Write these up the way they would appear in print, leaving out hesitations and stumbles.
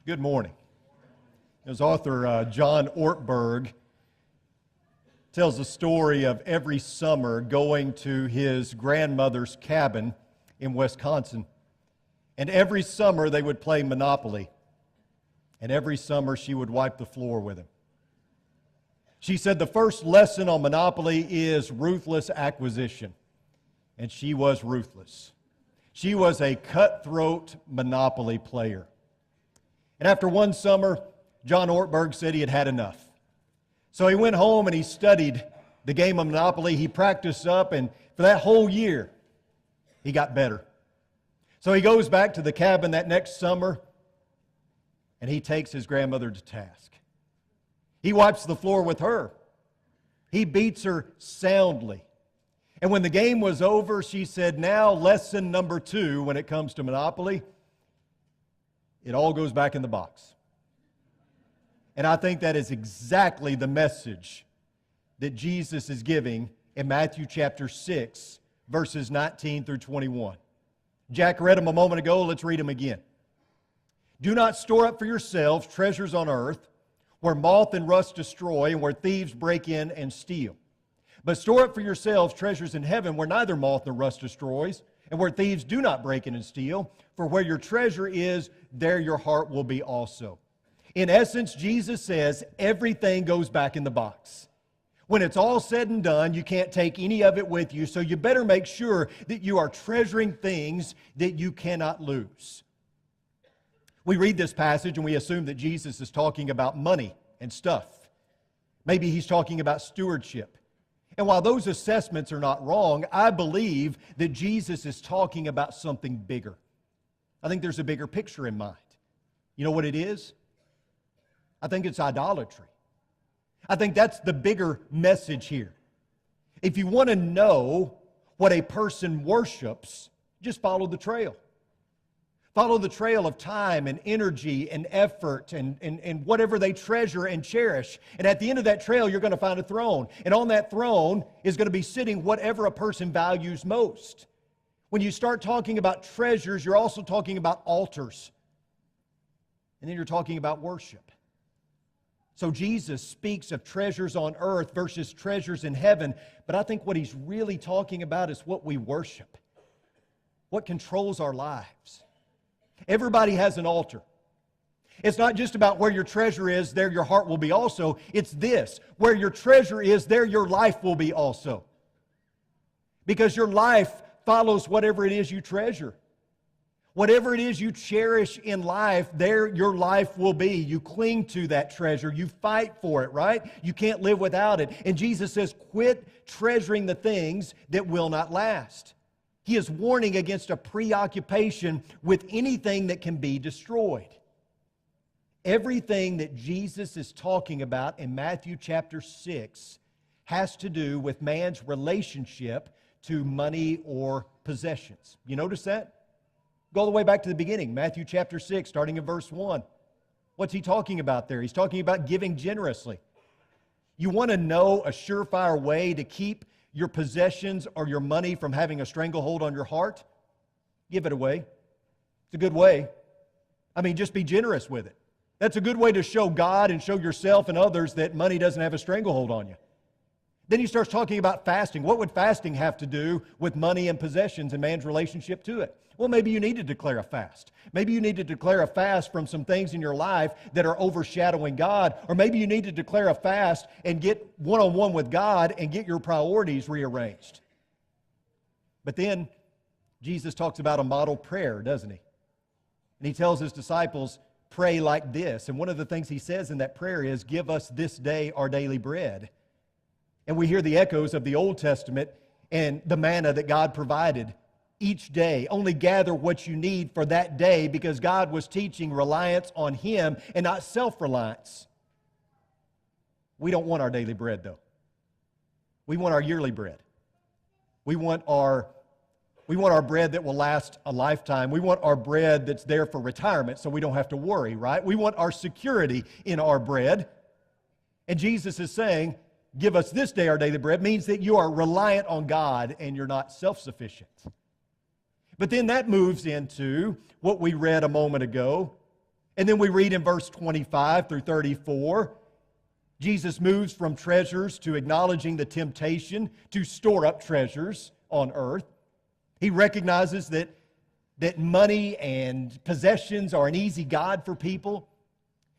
Good morning. As author John Ortberg tells the story of every summer going to his grandmother's cabin in Wisconsin. And every summer they would play Monopoly. And every summer she would wipe the floor with him. She said the first lesson on Monopoly is ruthless acquisition. And she was ruthless. She was a cutthroat Monopoly player. And after one summer, John Ortberg said he had had enough. So he went home and he studied the game of Monopoly. He practiced up, and for that whole year, he got better. So he goes back to the cabin that next summer, and he takes his grandmother to task. He wipes the floor with her. He beats her soundly. And when the game was over, she said, now lesson number 2 when it comes to Monopoly, it all goes back in the box. And I think that is exactly the message that Jesus is giving in Matthew chapter 6, verses 19 through 21. Jack read them a moment ago. Let's read them again. Do not store up for yourselves treasures on earth, where moth and rust destroy and where thieves break in and steal. But store up for yourselves treasures in heaven, where neither moth nor rust destroys, and where thieves do not break in and steal. For where your treasure is, there your heart will be also. In essence, Jesus says everything goes back in the box. When it's all said and done, you can't take any of it with you, so you better make sure that you are treasuring things that you cannot lose. We read this passage and we assume that Jesus is talking about money and stuff. Maybe he's talking about stewardship. And while those assessments are not wrong, I believe that Jesus is talking about something bigger. I think there's a bigger picture in mind. You know what it is? I think it's idolatry. I think that's the bigger message here. If you want to know what a person worships, just follow the trail. Follow the trail of time and energy and effort and whatever they treasure and cherish. And at the end of that trail, you're going to find a throne. And on that throne is going to be sitting whatever a person values most. When you start talking about treasures, you're also talking about altars. And then you're talking about worship. So Jesus speaks of treasures on earth versus treasures in heaven. But I think what he's really talking about is what we worship. What controls our lives. Everybody has an altar. It's not just about where your treasure is, there your heart will be also. It's this, where your treasure is, there your life will be also. Because your life follows whatever it is you treasure. Whatever it is you cherish in life, there your life will be. You cling to that treasure. You fight for it, right? You can't live without it. And Jesus says, quit treasuring the things that will not last. He is warning against a preoccupation with anything that can be destroyed. Everything that Jesus is talking about in Matthew chapter 6 has to do with man's relationship to money or possessions. You notice that? Go all the way back to the beginning, Matthew chapter 6, starting in verse 1. What's he talking about there? He's talking about giving generously. You want to know a surefire way to keep your possessions or your money from having a stranglehold on your heart? Give it away. It's a good way. I mean, just be generous with it. That's a good way to show God and show yourself and others that money doesn't have a stranglehold on you. Then he starts talking about fasting. What would fasting have to do with money and possessions and man's relationship to it? Well, maybe you need to declare a fast. Maybe you need to declare a fast from some things in your life that are overshadowing God. Or maybe you need to declare a fast and get one-on-one with God and get your priorities rearranged. But then Jesus talks about a model prayer, doesn't he? And he tells his disciples, pray like this. And one of the things he says in that prayer is, give us this day our daily bread. And we hear the echoes of the Old Testament and the manna that God provided each day. Only gather what you need for that day, because God was teaching reliance on Him and not self-reliance. We don't want our daily bread, though. We want our yearly bread. We want our bread that will last a lifetime. We want our bread that's there for retirement so we don't have to worry, right? We want our security in our bread. And Jesus is saying, give us this day our daily bread, means that you are reliant on God and you're not self-sufficient. But then that moves into what we read a moment ago And then we read in verse 25 through 34, Jesus moves from treasures to acknowledging the temptation to store up treasures on earth. He recognizes that money and possessions are an easy god for people.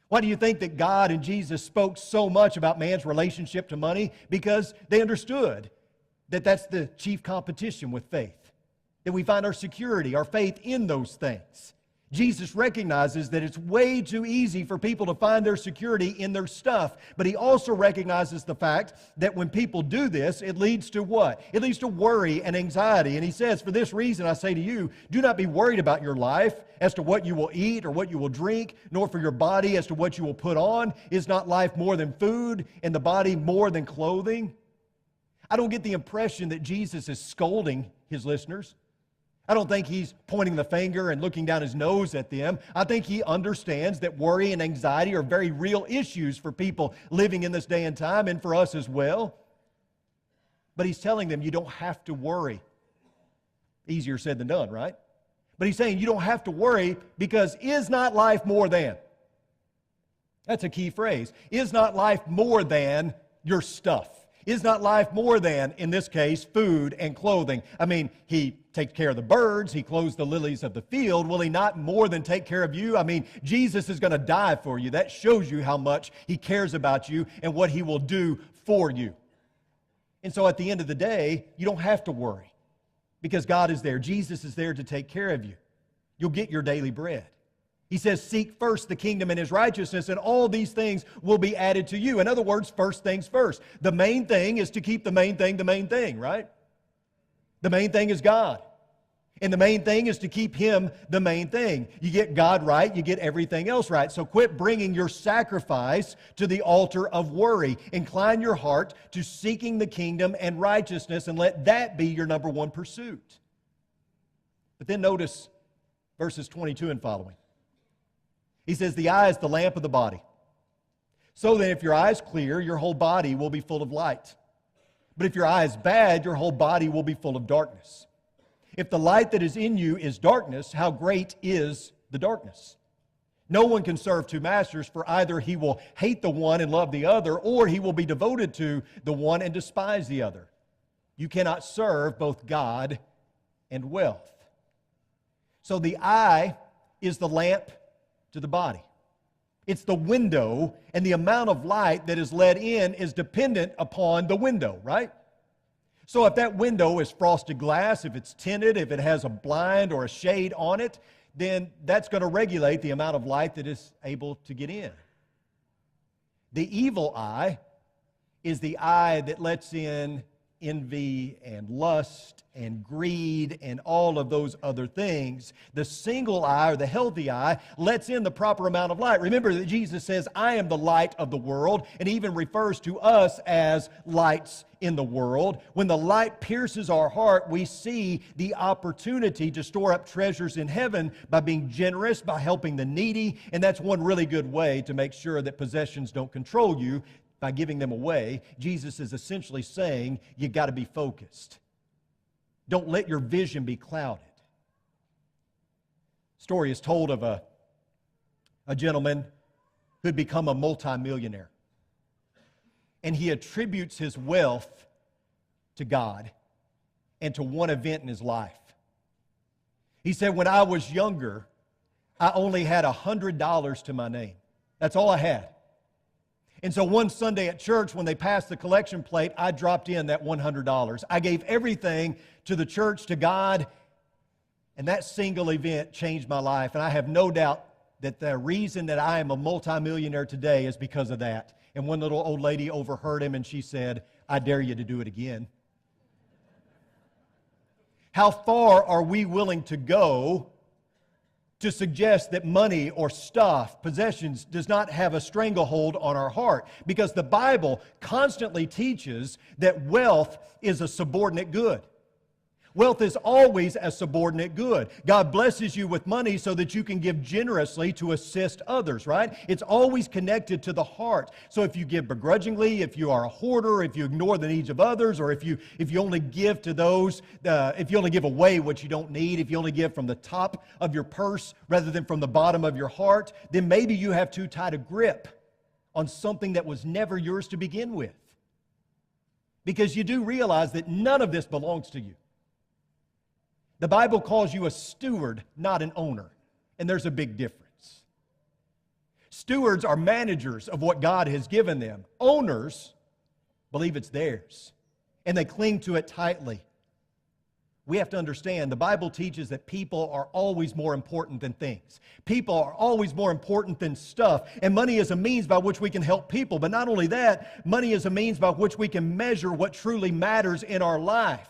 Why do you think that God and Jesus spoke so much about man's relationship to money? Because they understood that that's the chief competition with faith, that we find our security, our faith in those things. Jesus recognizes that it's way too easy for people to find their security in their stuff, but he also recognizes the fact that when people do this, it leads to what? It leads to worry and anxiety. And he says, for this reason I say to you, do not be worried about your life as to what you will eat or what you will drink, nor for your body as to what you will put on. Is not life more than food and the body more than clothing? I don't get the impression that Jesus is scolding his listeners. I don't think he's pointing the finger and looking down his nose at them. I think he understands that worry and anxiety are very real issues for people living in this day and time, and for us as well. But he's telling them you don't have to worry. Easier said than done, right? But he's saying you don't have to worry because is not life more than? That's a key phrase. Is not life more than your stuff? Is not life more than, in this case, food and clothing? I mean, he takes care of the birds, he clothes the lilies of the field. Will he not more than take care of you? I mean, Jesus is going to die for you. That shows you how much he cares about you and what he will do for you. And so at the end of the day, you don't have to worry because God is there. Jesus is there to take care of you. You'll get your daily bread. He says, seek first the kingdom and his righteousness, and all these things will be added to you. In other words, first things first. The main thing is to keep the main thing, right? The main thing is God. And the main thing is to keep him the main thing. You get God right, you get everything else right. So quit bringing your sacrifice to the altar of worry. Incline your heart to seeking the kingdom and righteousness, and let that be your number one pursuit. But then notice verses 22 and following. He says, the eye is the lamp of the body. So that if your eye is clear, your whole body will be full of light. But if your eye is bad, your whole body will be full of darkness. If the light that is in you is darkness, how great is the darkness? No one can serve two masters, for either he will hate the one and love the other, or he will be devoted to the one and despise the other. You cannot serve both God and wealth. So the eye is the lamp to the body. It's the window, and the amount of light that is let in is dependent upon the window, right? So if that window is frosted glass, if it's tinted, if it has a blind or a shade on it, then that's going to regulate the amount of light that is able to get in. The evil eye is the eye that lets in envy and lust and greed and all of those other things. The single eye, or the healthy eye, lets in the proper amount of light. Remember that Jesus says, I am the light of the world, and even refers to us as lights in the world. When the light pierces our heart, we see the opportunity to store up treasures in heaven by being generous, by helping the needy, and that's one really good way to make sure that possessions don't control you. By giving them away, Jesus is essentially saying, you've got to be focused. Don't let your vision be clouded. Story is told of a gentleman who had become a multimillionaire. And he attributes his wealth to God and to one event in his life. He said, when I was younger, I only had $100 to my name. That's all I had. And so one Sunday at church, when they passed the collection plate, I dropped in that $100. I gave everything to the church, to God, and that single event changed my life. And I have no doubt that the reason that I am a multimillionaire today is because of that. And one little old lady overheard him, and she said, I dare you to do it again. How far are we willing to go to suggest that money or stuff, possessions, does not have a stranglehold on our heart? Because the Bible constantly teaches that wealth is a subordinate good. Wealth is always a subordinate good. God blesses you with money so that you can give generously to assist others, right? It's always connected to the heart. So if you give begrudgingly, if you are a hoarder, if you ignore the needs of others, or if you only give to those, if you only give away what you don't need, if you only give from the top of your purse rather than from the bottom of your heart, then maybe you have too tight a grip on something that was never yours to begin with. Because you do realize that none of this belongs to you. The Bible calls you a steward, not an owner. And there's a big difference. Stewards are managers of what God has given them. Owners believe it's theirs, and they cling to it tightly. We have to understand the Bible teaches that people are always more important than things. People are always more important than stuff. And money is a means by which we can help people. But not only that, money is a means by which we can measure what truly matters in our life.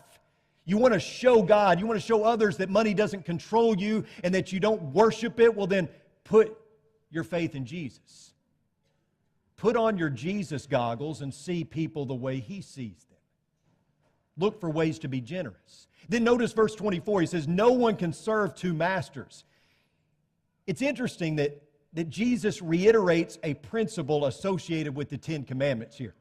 You want to show God, you want to show others that money doesn't control you and that you don't worship it, well then put your faith in Jesus. Put on your Jesus goggles and see people the way He sees them. Look for ways to be generous. Then notice verse 24, he says, no one can serve two masters. It's interesting that Jesus reiterates a principle associated with the Ten Commandments here.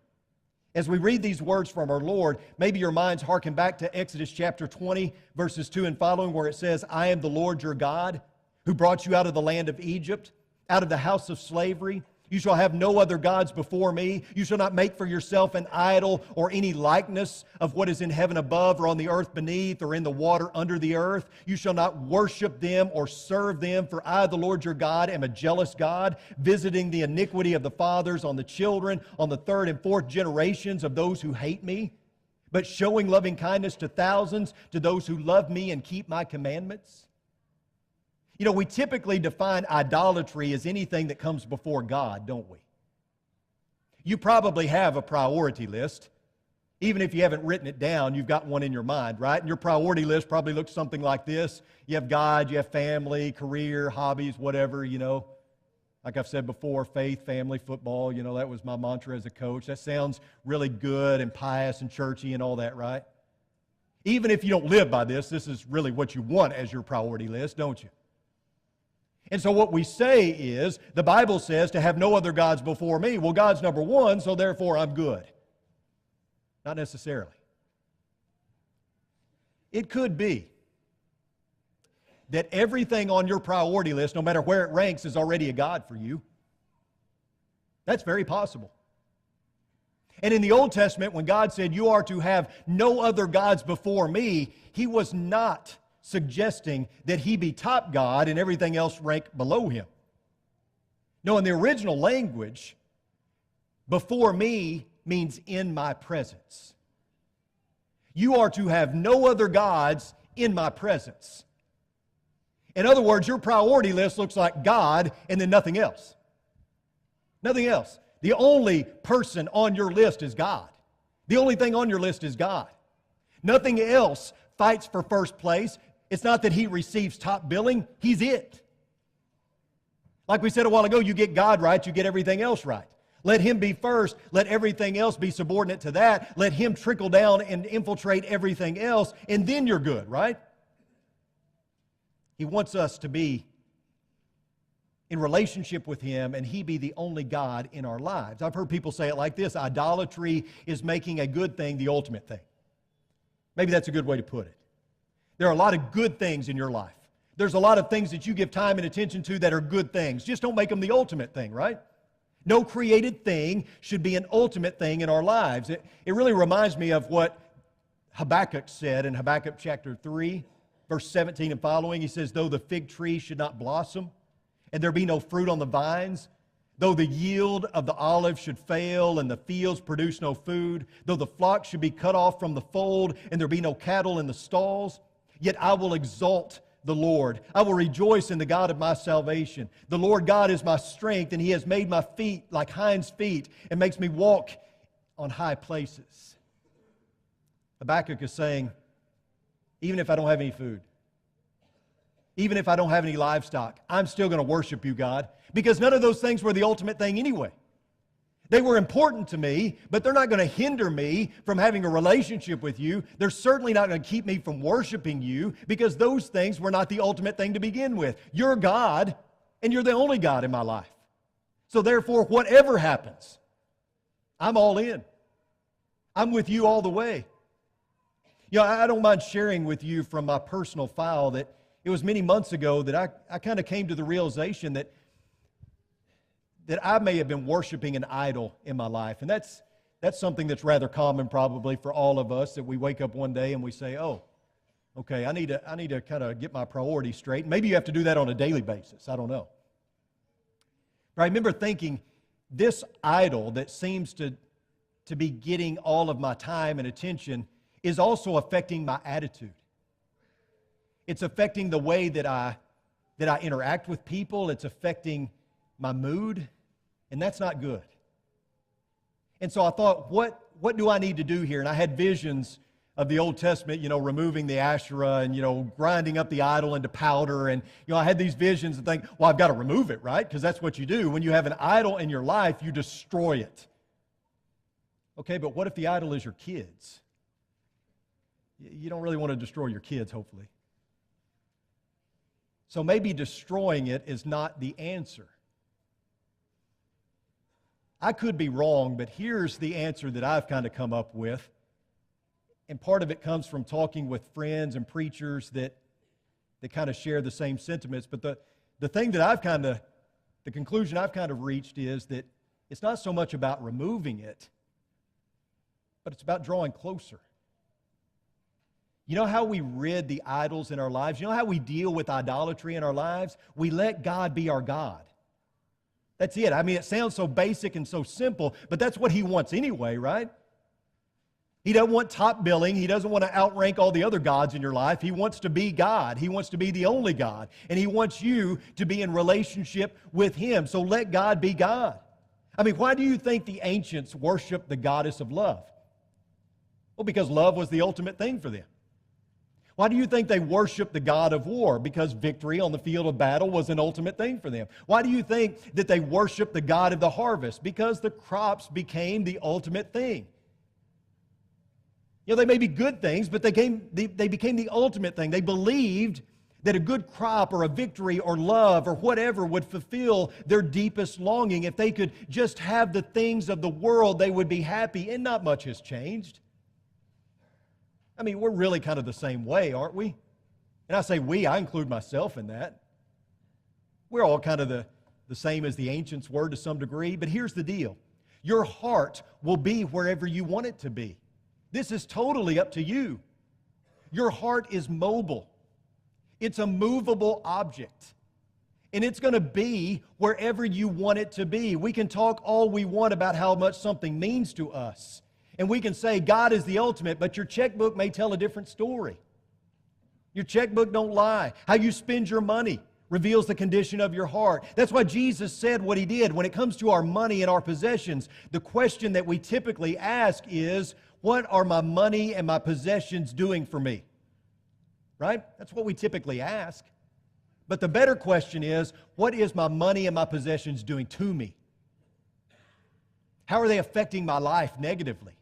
As we read these words from our Lord, maybe your minds hearken back to Exodus chapter 20, verses 2 and following, where it says, I am the Lord your God, who brought you out of the land of Egypt, out of the house of slavery. You shall have no other gods before me. You shall not make for yourself an idol or any likeness of what is in heaven above or on the earth beneath or in the water under the earth. You shall not worship them or serve them, for I, the Lord your God, am a jealous God, visiting the iniquity of the fathers on the children, on the third and fourth generations of those who hate me, but showing loving kindness to thousands, to those who love me and keep my commandments. You know, we typically define idolatry as anything that comes before God, don't we? You probably have a priority list. Even if you haven't written it down, you've got one in your mind, right? And your priority list probably looks something like this. You have God, you have family, career, hobbies, whatever, you know. Like I've said before, faith, family, football, you know, that was my mantra as a coach. That sounds really good and pious and churchy and all that, right? Even if you don't live by this, this is really what you want as your priority list, don't you? And so what we say is, the Bible says to have no other gods before me. Well, God's number one, so therefore I'm good. Not necessarily. It could be that everything on your priority list, no matter where it ranks, is already a god for you. That's very possible. And in the Old Testament, when God said, you are to have no other gods before me, He was not suggesting that He be top God and everything else rank below Him. No, in the original language, before me means in my presence. You are to have no other gods in my presence. In other words, your priority list looks like God and then nothing else. Nothing else. The only person on your list is God. The only thing on your list is God. Nothing else fights for first place. It's not that He receives top billing. He's it. Like we said a while ago, you get God right, you get everything else right. Let Him be first. Let everything else be subordinate to that. Let Him trickle down and infiltrate everything else, and then you're good, right? He wants us to be in relationship with Him, and He be the only God in our lives. I've heard people say it like this: idolatry is making a good thing the ultimate thing. Maybe that's a good way to put it. There are a lot of good things in your life. There's a lot of things that you give time and attention to that are good things. Just don't make them the ultimate thing, right? No created thing should be an ultimate thing in our lives. It really reminds me of what Habakkuk said in Habakkuk chapter 3, verse 17 and following. He says, though the fig tree should not blossom, and there be no fruit on the vines, though the yield of the olive should fail and the fields produce no food, though the flock should be cut off from the fold and there be no cattle in the stalls, yet I will exalt the Lord. I will rejoice in the God of my salvation. The Lord God is my strength, and He has made my feet like hinds' feet and makes me walk on high places. Habakkuk is saying, even if I don't have any food, even if I don't have any livestock, I'm still going to worship You, God, because none of those things were the ultimate thing anyway. They were important to me, but they're not going to hinder me from having a relationship with you. They're certainly not going to keep me from worshiping you, because those things were not the ultimate thing to begin with. You're God, and you're the only God in my life. So therefore, whatever happens, I'm all in. I'm with you all the way. You know, I don't mind sharing with you from my personal file that it was many months ago that I kind of came to the realization that I may have been worshiping an idol in my life. And that's something that's rather common probably for all of us, that we wake up one day and we say, oh, okay, I need to kind of get my priorities straight. Maybe you have to do that on a daily basis. I don't know. But I remember thinking, this idol that seems to be getting all of my time and attention is also affecting my attitude. It's affecting the way that I interact with people. It's affecting my mood. And that's not good. And so I thought, what do I need to do here? And I had visions of the Old Testament, removing the Asherah and, grinding up the idol into powder. And, I had these visions and think, well, I've got to remove it, right? Because that's what you do. When you have an idol in your life, you destroy it. Okay, but what if the idol is your kids? You don't really want to destroy your kids, hopefully. So maybe destroying it is not the answer. I could be wrong, but here's the answer that I've kind of come up with. And part of it comes from talking with friends and preachers that kind of share the same sentiments. But the thing that the conclusion I've kind of reached is that it's not so much about removing it, but it's about drawing closer. You know how we rid the idols in our lives? You know how we deal with idolatry in our lives? We let God be our God. That's it. I mean, it sounds so basic and so simple, but that's what He wants anyway, right? He doesn't want top billing. He doesn't want to outrank all the other gods in your life. He wants to be God. He wants to be the only God. And He wants you to be in relationship with Him. So let God be God. I mean, why do you think the ancients worshiped the goddess of love? Well, because love was the ultimate thing for them. Why do you think they worshiped the god of war? Because victory on the field of battle was an ultimate thing for them. Why do you think that they worshiped the god of the harvest? Because the crops became the ultimate thing. They may be good things, but they became the ultimate thing. They believed that a good crop or a victory or love or whatever would fulfill their deepest longing. If they could just have the things of the world, they would be happy, and not much has changed. I mean, we're really kind of the same way, aren't we? And I say we, I include myself in that. We're all kind of the same as the ancients were to some degree, but here's the deal. Your heart will be wherever you want it to be. This is totally up to you. Your heart is mobile. It's a movable object. And it's going to be wherever you want it to be. We can talk all we want about how much something means to us. And we can say God is the ultimate, but your checkbook may tell a different story. Your checkbook don't lie. How you spend your money reveals the condition of your heart. That's why Jesus said what He did. When it comes to our money and our possessions, the question that we typically ask is, what are my money and my possessions doing for me? Right? That's what we typically ask. But the better question is, what is my money and my possessions doing to me? How are they affecting my life negatively?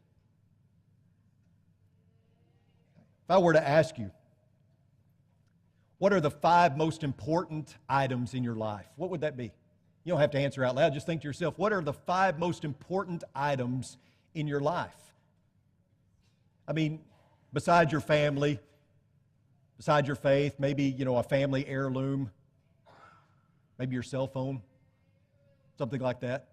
If I were to ask you, what are the 5 most important items in your life? What would that be? You don't have to answer out loud. Just think to yourself, what are the 5 most important items in your life? I mean, besides your family, besides your faith, maybe, a family heirloom, maybe your cell phone, something like that.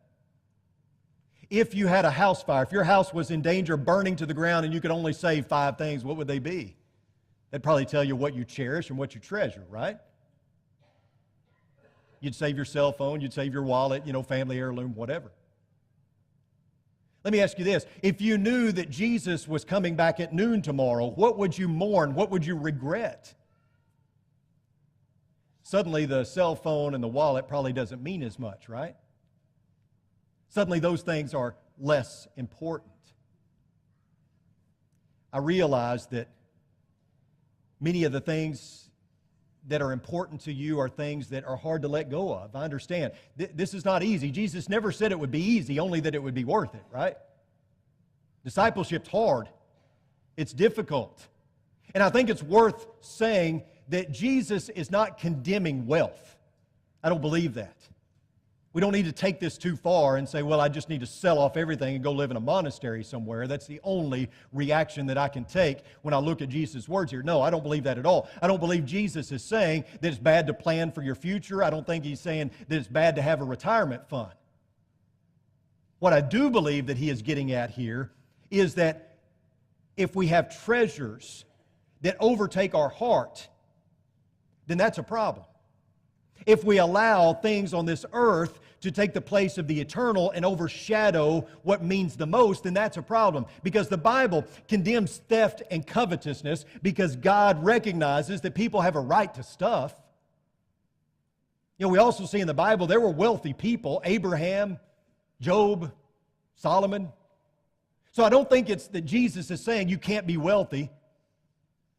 If you had a house fire, if your house was in danger of burning to the ground and you could only save 5 things, what would they be? That'd probably tell you what you cherish and what you treasure, right? You'd save your cell phone, you'd save your wallet, family heirloom, whatever. Let me ask you this. If you knew that Jesus was coming back at noon tomorrow, what would you mourn? What would you regret? Suddenly the cell phone and the wallet probably doesn't mean as much, right? Suddenly those things are less important. I realize that many of the things that are important to you are things that are hard to let go of. I understand. This is not easy. Jesus never said it would be easy, only that it would be worth it, right? Discipleship's hard. It's difficult. And I think it's worth saying that Jesus is not condemning wealth. I don't believe that. We don't need to take this too far and say, well, I just need to sell off everything and go live in a monastery somewhere. That's the only reaction that I can take when I look at Jesus' words here. No, I don't believe that at all. I don't believe Jesus is saying that it's bad to plan for your future. I don't think He's saying that it's bad to have a retirement fund. What I do believe that He is getting at here is that if we have treasures that overtake our heart, then that's a problem. If we allow things on this earth to take the place of the eternal and overshadow what means the most, then that's a problem. Because the Bible condemns theft and covetousness because God recognizes that people have a right to stuff. You know, we also see in the Bible there were wealthy people, Abraham, Job, Solomon. So I don't think it's that Jesus is saying you can't be wealthy.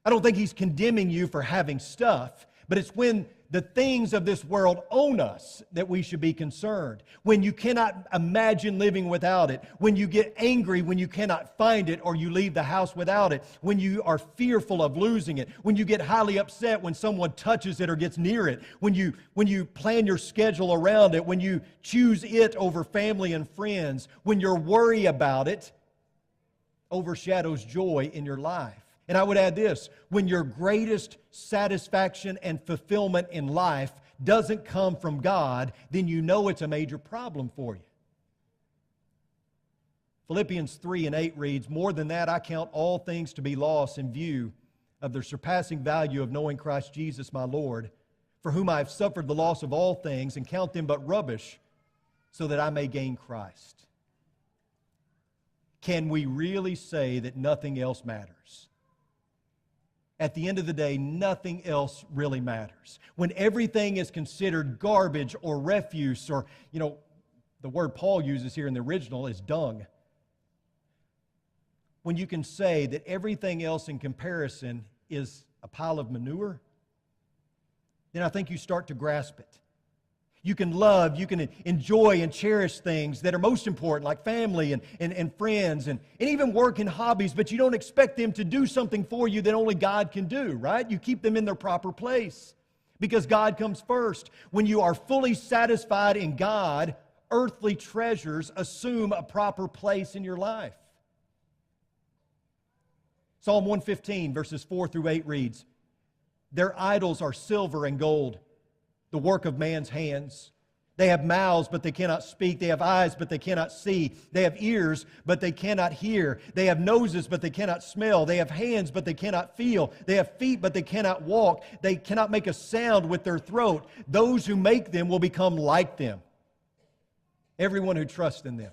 I don't think He's condemning you for having stuff, but it's when the things of this world own us that we should be concerned. When you cannot imagine living without it. When you get angry when you cannot find it or you leave the house without it. When you are fearful of losing it. When you get highly upset when someone touches it or gets near it. When you plan your schedule around it. When you choose it over family and friends. When your worry about it overshadows joy in your life. And I would add this, when your greatest satisfaction and fulfillment in life doesn't come from God, then you know it's a major problem for you. Philippians 3:8 reads, "More than that, I count all things to be loss in view of the surpassing value of knowing Christ Jesus my Lord, for whom I have suffered the loss of all things and count them but rubbish, so that I may gain Christ." Can we really say that nothing else matters? At the end of the day, nothing else really matters. When everything is considered garbage or refuse or, the word Paul uses here in the original is dung. When you can say that everything else in comparison is a pile of manure, then I think you start to grasp it. You can love, you can enjoy and cherish things that are most important, like family and friends and even work and hobbies, but you don't expect them to do something for you that only God can do, right? You keep them in their proper place because God comes first. When you are fully satisfied in God, earthly treasures assume a proper place in your life. Psalm 115, verses 4-8 reads, "Their idols are silver and gold, the work of man's hands. They have mouths, but they cannot speak. They have eyes, but they cannot see. They have ears, but they cannot hear. They have noses, but they cannot smell. They have hands, but they cannot feel. They have feet, but they cannot walk. They cannot make a sound with their throat. Those who make them will become like them. Everyone who trusts in them."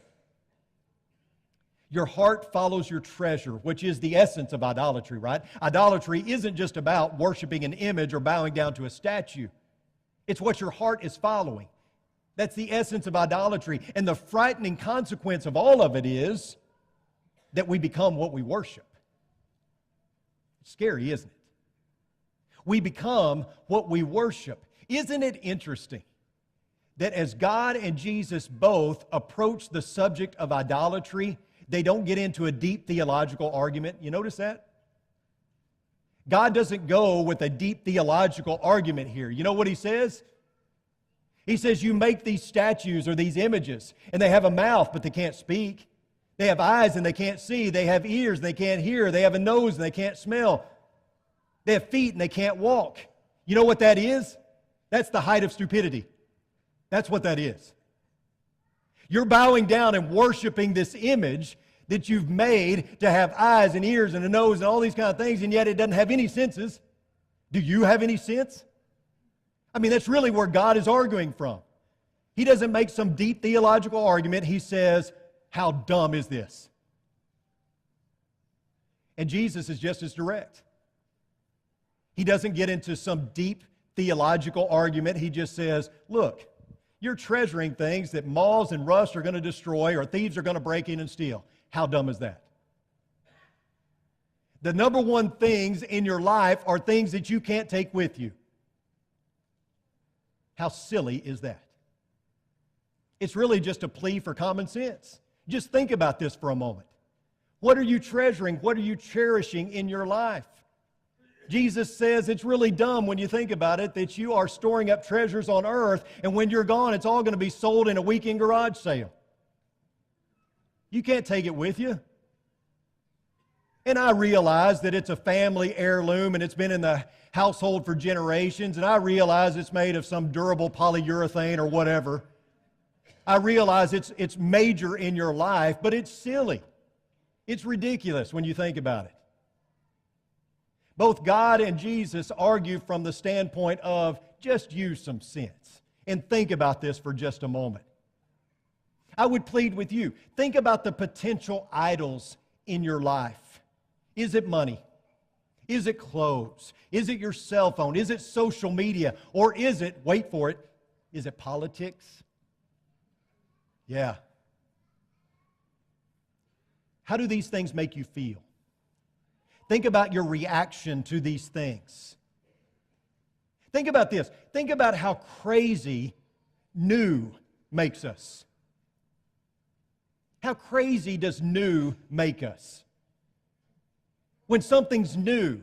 Your heart follows your treasure, which is the essence of idolatry, right? Idolatry isn't just about worshiping an image or bowing down to a statue. It's what your heart is following. That's the essence of idolatry. And the frightening consequence of all of it is that we become what we worship. It's scary, isn't it? We become what we worship. Isn't it interesting that as God and Jesus both approach the subject of idolatry, they don't get into a deep theological argument? You notice that? God doesn't go with a deep theological argument here. You know what He says? He says, you make these statues or these images, and they have a mouth, but they can't speak. They have eyes, and they can't see. They have ears, and they can't hear. They have a nose, and they can't smell. They have feet, and they can't walk. You know what that is? That's the height of stupidity. That's what that is. You're bowing down and worshiping this image that you've made to have eyes and ears and a nose and all these kind of things, and yet it doesn't have any senses. Do you have any sense? I mean, that's really where God is arguing from. He doesn't make some deep theological argument. He says, how dumb is this? And Jesus is just as direct. He doesn't get into some deep theological argument. He just says, look, you're treasuring things that moths and rust are going to destroy or thieves are going to break in and steal. How dumb is that? The number one things in your life are things that you can't take with you. How silly is that? It's really just a plea for common sense. Just think about this for a moment. What are you treasuring? What are you cherishing in your life? Jesus says it's really dumb when you think about it that you are storing up treasures on earth, and when you're gone, it's all going to be sold in a weekend garage sale. You can't take it with you. And I realize that it's a family heirloom and it's been in the household for generations, and I realize it's made of some durable polyurethane or whatever. I realize it's major in your life, but it's silly. It's ridiculous when you think about it. Both God and Jesus argue from the standpoint of just use some sense and think about this for just a moment. I would plead with you, think about the potential idols in your life. Is it money? Is it clothes? Is it your cell phone? Is it social media? Or is it, wait for it, is it politics? Yeah. How do these things make you feel? Think about your reaction to these things. Think about this. Think about how crazy new makes us. How crazy does new make us? When something's new,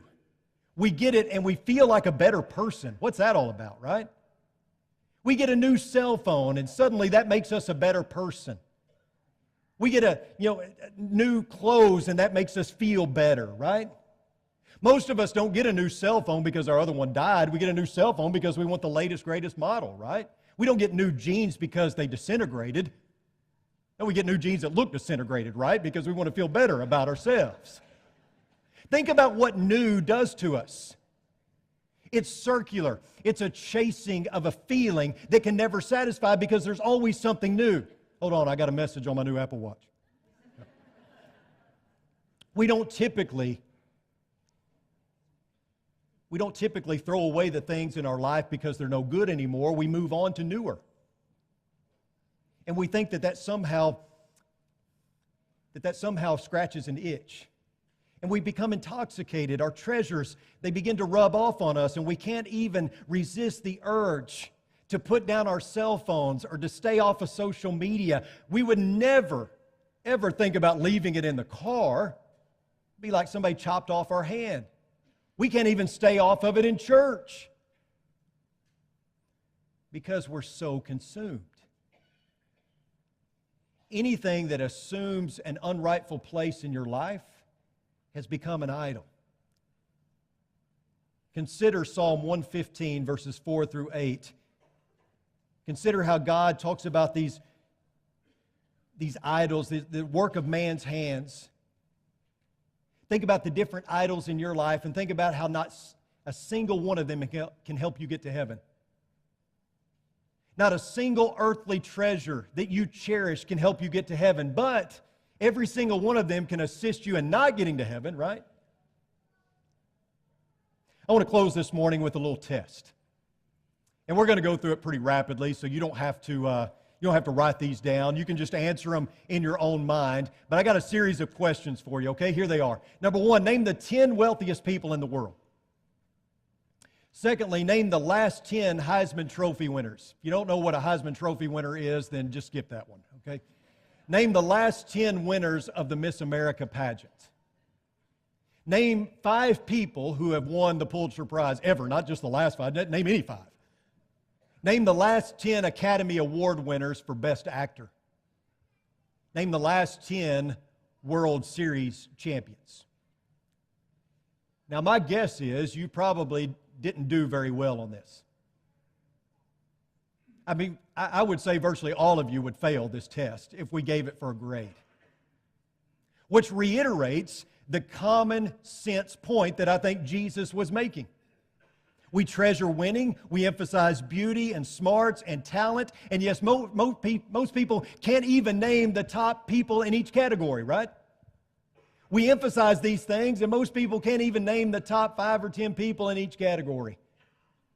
we get it and we feel like a better person. What's that all about, right? We get a new cell phone and suddenly that makes us a better person. We get new clothes and that makes us feel better, right? Most of us don't get a new cell phone because our other one died. We get a new cell phone because we want the latest, greatest model, right? We don't get new jeans because they disintegrated. No, we get new jeans that look disintegrated, right? Because we want to feel better about ourselves. Think about what new does to us. It's circular. It's a chasing of a feeling that can never satisfy because there's always something new. Hold on, I got a message on my new Apple Watch. We don't typically throw away the things in our life because they're no good anymore. We move on to newer. And we think that somehow scratches an itch. And we become intoxicated. Our treasures, they begin to rub off on us, and we can't even resist the urge to put down our cell phones or to stay off of social media. We would never, ever think about leaving it in the car. It'd be like somebody chopped off our hand. We can't even stay off of it in church because we're so consumed. Anything that assumes an unrightful place in your life has become an idol. Consider Psalm 115, verses 4 through 8. Consider how God talks about these idols, the work of man's hands. Think about the different idols in your life and think about how not a single one of them can help you get to heaven. Not a single earthly treasure that you cherish can help you get to heaven, but every single one of them can assist you in not getting to heaven, right? I want to close this morning with a little test. And we're going to go through it pretty rapidly, so you don't have to write these down. You can just answer them in your own mind. But I got a series of questions for you, okay? Here they are. Number one, name the 10 wealthiest people in the world. Secondly, name the last 10 Heisman Trophy winners. If you don't know what a Heisman Trophy winner is, then just skip that one, okay? Name the last 10 winners of the Miss America pageant. Name 5 people who have won the Pulitzer Prize ever, not just the last 5. Name any 5. Name the last 10 Academy Award winners for Best Actor. Name the last 10 World Series champions. Now, my guess is you probably didn't do very well on this. I mean, I would say virtually all of you would fail this test if we gave it for a grade. Which reiterates the common sense point that I think Jesus was making. We treasure winning, we emphasize beauty and smarts and talent, and yes, most people can't even name the top people in each category, right? We emphasize these things, and most people can't even name the top 5 or 10 people in each category,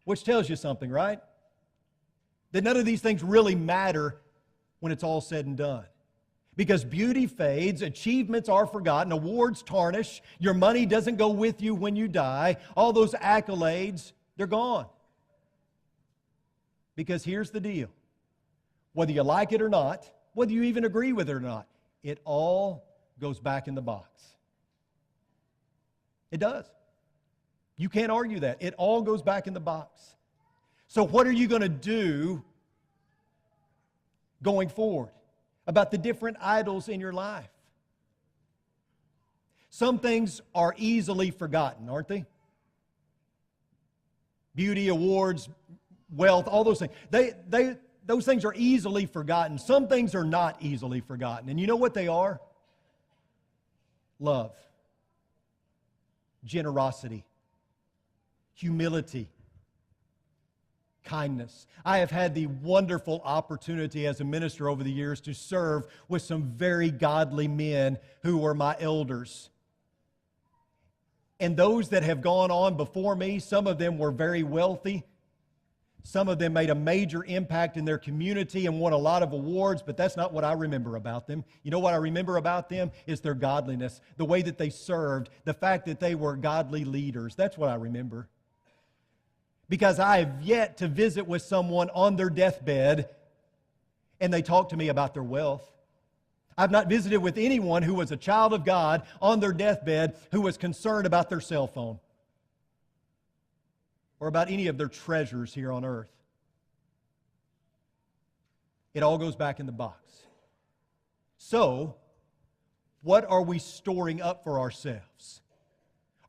which tells you something, right? That none of these things really matter when it's all said and done. Because beauty fades, achievements are forgotten, awards tarnish, your money doesn't go with you when you die, all those accolades, they're gone. Because here's the deal. Whether you like it or not, whether you even agree with it or not, it all goes back in the box. It does. You can't argue that. It all goes back in the box. So what are you going to do going forward about the different idols in your life? Some things are easily forgotten, aren't they? Beauty, awards, wealth, all those things. Those things are easily forgotten. Some things are not easily forgotten. And you know what they are? Love, generosity, humility, kindness. I have had the wonderful opportunity as a minister over the years to serve with some very godly men who were my elders. And those that have gone on before me, some of them were very wealthy. Some of them made a major impact in their community and won a lot of awards, but that's not what I remember about them. You know what I remember about them is their godliness, the way that they served, the fact that they were godly leaders. That's what I remember. Because I have yet to visit with someone on their deathbed and they talk to me about their wealth. I've not visited with anyone who was a child of God on their deathbed who was concerned about their cell phone or about any of their treasures here on earth. It all goes back in the box. So, what are we storing up for ourselves?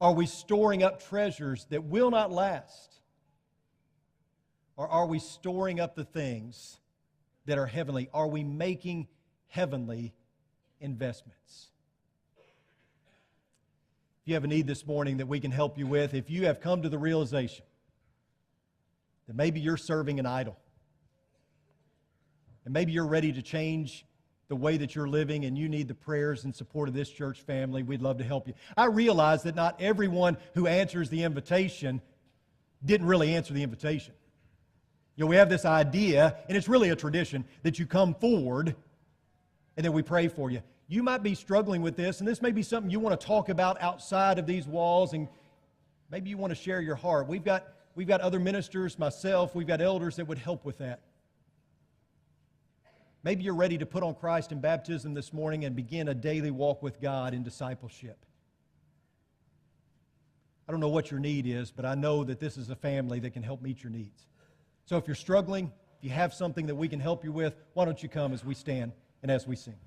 Are we storing up treasures that will not last? Or are we storing up the things that are heavenly? Are we making heavenly investments? If you have a need this morning that we can help you with, if you have come to the realization that maybe you're serving an idol, and maybe you're ready to change the way that you're living and you need the prayers and support of this church family, we'd love to help you. I realize that not everyone who answers the invitation didn't really answer the invitation. You know, we have this idea, and it's really a tradition, that you come forward and then we pray for you. You might be struggling with this, and this may be something you want to talk about outside of these walls, and maybe you want to share your heart. We've got other ministers, myself, we've got elders that would help with that. Maybe you're ready to put on Christ in baptism this morning and begin a daily walk with God in discipleship. I don't know what your need is, but I know that this is a family that can help meet your needs. So if you're struggling, if you have something that we can help you with, why don't you come as we stand and as we sing.